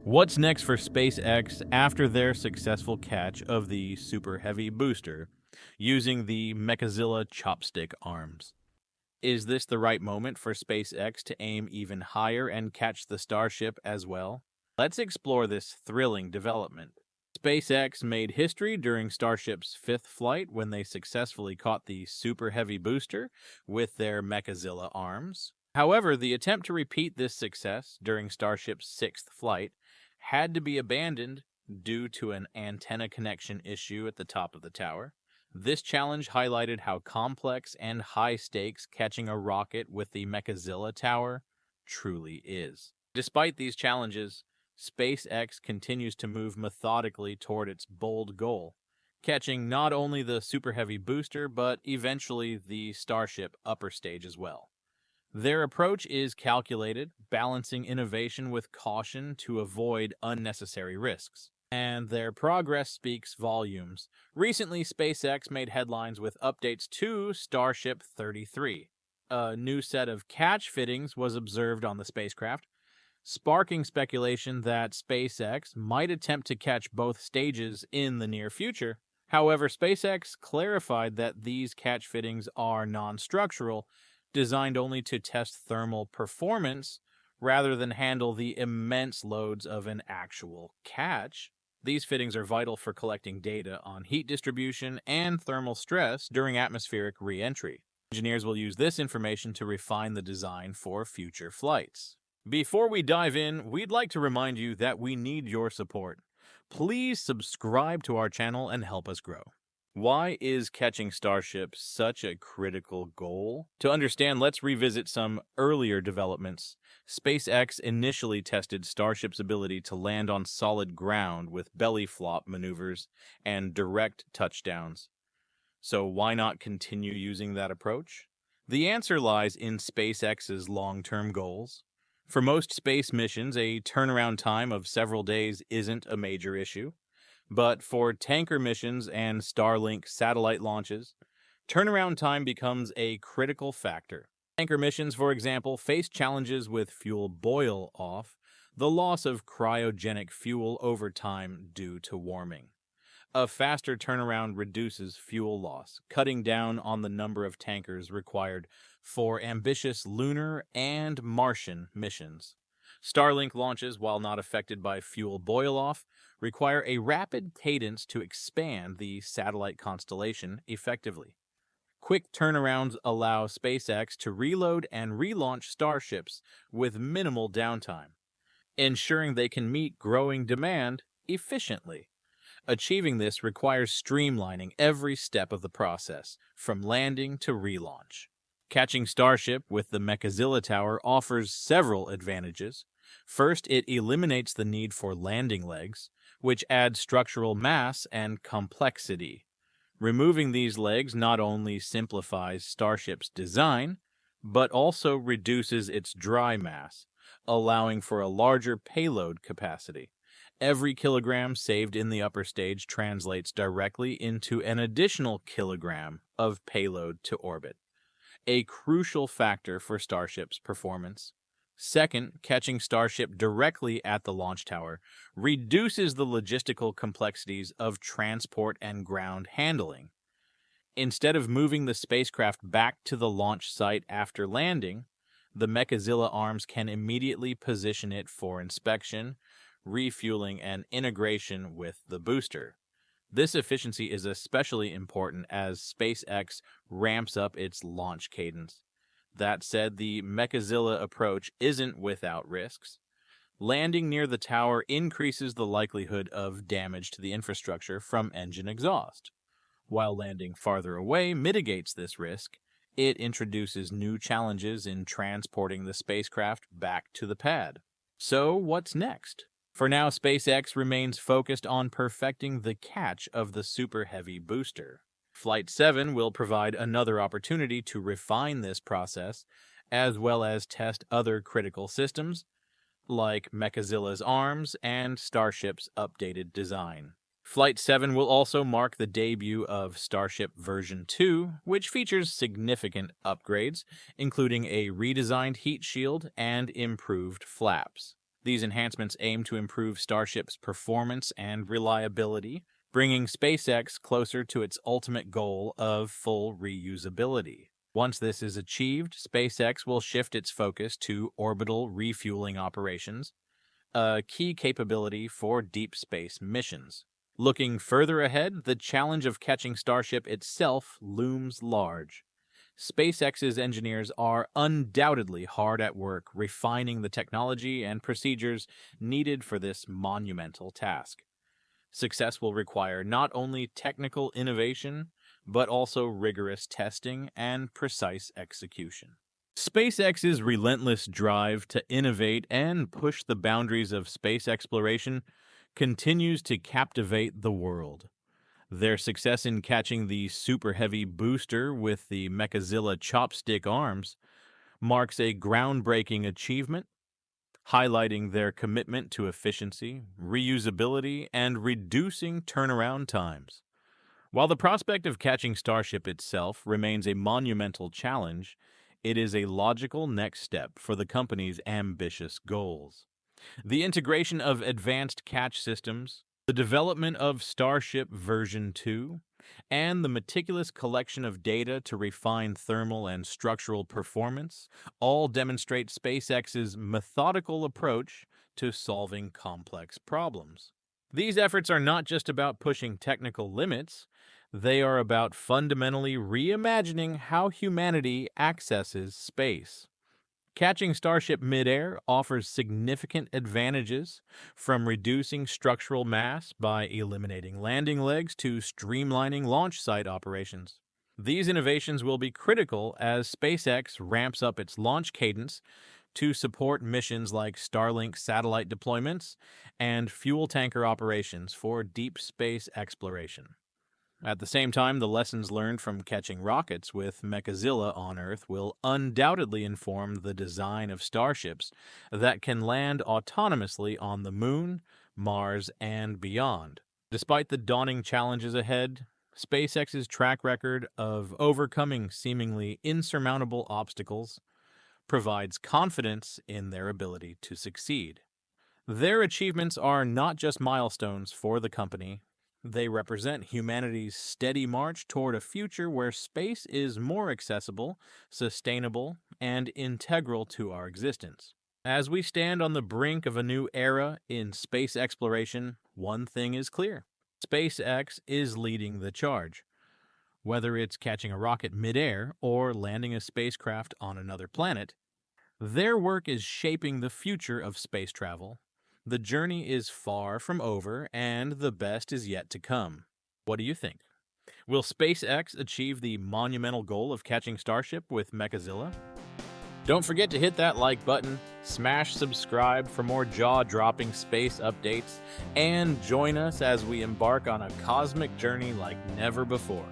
What's next for SpaceX after their successful catch of the Super Heavy booster using the Mechazilla chopstick arms? Is this the right moment for SpaceX to aim even higher and catch the Starship as well? Let's explore this thrilling development. SpaceX made history during Starship's fifth flight when they successfully caught the Super Heavy booster with their Mechazilla arms. However, the attempt to repeat this success during Starship's sixth flight had to be abandoned due to an antenna connection issue at the top of the tower. This challenge highlighted how complex and high stakes catching a rocket with the Mechazilla tower truly is. Despite these challenges, SpaceX continues to move methodically toward its bold goal, catching not only the Super Heavy booster, but eventually the Starship upper stage as well. Their approach is calculated, balancing innovation with caution to avoid unnecessary risks. And their progress speaks volumes. Recently, SpaceX made headlines with updates to Starship 33. A new set of catch fittings was observed on the spacecraft, sparking speculation that SpaceX might attempt to catch both stages in the near future. However, SpaceX clarified that these catch fittings are non-structural, designed only to test thermal performance rather than handle the immense loads of an actual catch. These fittings are vital for collecting data on heat distribution and thermal stress during atmospheric re-entry. Engineers will use this information to refine the design for future flights. Before we dive in, we'd like to remind you that we need your support. Please subscribe to our channel and help us grow. Why is catching Starship such a critical goal? To understand, let's revisit some earlier developments. SpaceX initially tested Starship's ability to land on solid ground with belly flop maneuvers and direct touchdowns. So why not continue using that approach? The answer lies in SpaceX's long-term goals. For most space missions, a turnaround time of several days isn't a major issue. But for tanker missions and Starlink satellite launches, turnaround time becomes a critical factor. Tanker missions, for example, face challenges with fuel boil-off, the loss of cryogenic fuel over time due to warming. A faster turnaround reduces fuel loss, cutting down on the number of tankers required for ambitious lunar and Martian missions. Starlink launches, while not affected by fuel boil-off, require a rapid cadence to expand the satellite constellation effectively. Quick turnarounds allow SpaceX to reload and relaunch Starships with minimal downtime, ensuring they can meet growing demand efficiently. Achieving this requires streamlining every step of the process, from landing to relaunch. Catching Starship with the Mechazilla tower offers several advantages. First, it eliminates the need for landing legs, which add structural mass and complexity. Removing these legs not only simplifies Starship's design, but also reduces its dry mass, allowing for a larger payload capacity. Every kilogram saved in the upper stage translates directly into an additional kilogram of payload to orbit, a crucial factor for Starship's performance. Second, catching Starship directly at the launch tower reduces the logistical complexities of transport and ground handling. Instead of moving the spacecraft back to the launch site after landing, the Mechazilla arms can immediately position it for inspection, refueling, and integration with the booster. This efficiency is especially important as SpaceX ramps up its launch cadence. That said, the Mechazilla approach isn't without risks. Landing near the tower increases the likelihood of damage to the infrastructure from engine exhaust, while landing farther away mitigates this risk. It introduces new challenges in transporting the spacecraft back to the pad. So, what's next? For now, SpaceX remains focused on perfecting the catch of the Super Heavy booster. Flight 7 will provide another opportunity to refine this process, as well as test other critical systems, like Mechazilla's arms and Starship's updated design. Flight 7 will also mark the debut of Starship version 2, which features significant upgrades, including a redesigned heat shield and improved flaps. These enhancements aim to improve Starship's performance and reliability, bringing SpaceX closer to its ultimate goal of full reusability. Once this is achieved, SpaceX will shift its focus to orbital refueling operations, a key capability for deep space missions. Looking further ahead, the challenge of catching Starship itself looms large. SpaceX's engineers are undoubtedly hard at work refining the technology and procedures needed for this monumental task. Success will require not only technical innovation, but also rigorous testing and precise execution. SpaceX's relentless drive to innovate and push the boundaries of space exploration continues to captivate the world. Their success in catching the super heavy booster with the Mechazilla chopstick arms marks a groundbreaking achievement, highlighting their commitment to efficiency, reusability, and reducing turnaround times. While the prospect of catching Starship itself remains a monumental challenge, it is a logical next step for the company's ambitious goals. The integration of advanced catch systems, the development of Starship version 2, and the meticulous collection of data to refine thermal and structural performance all demonstrate SpaceX's methodical approach to solving complex problems. These efforts are not just about pushing technical limits, they are about fundamentally reimagining how humanity accesses space. Catching Starship midair offers significant advantages, from reducing structural mass by eliminating landing legs to streamlining launch site operations. These innovations will be critical as SpaceX ramps up its launch cadence to support missions like Starlink satellite deployments and fuel tanker operations for deep space exploration. At the same time, the lessons learned from catching rockets with Mechazilla on Earth will undoubtedly inform the design of starships that can land autonomously on the Moon, Mars, and beyond. Despite the daunting challenges ahead, SpaceX's track record of overcoming seemingly insurmountable obstacles provides confidence in their ability to succeed. Their achievements are not just milestones for the company. They represent humanity's steady march toward a future where space is more accessible, sustainable, and integral to our existence. As we stand on the brink of a new era in space exploration, one thing is clear. SpaceX is leading the charge. Whether it's catching a rocket midair or landing a spacecraft on another planet, their work is shaping the future of space travel. The journey is far from over, and the best is yet to come. What do you think? Will SpaceX achieve the monumental goal of catching Starship with Mechazilla? Don't forget to hit that like button, smash subscribe for more jaw-dropping space updates, and join us as we embark on a cosmic journey like never before.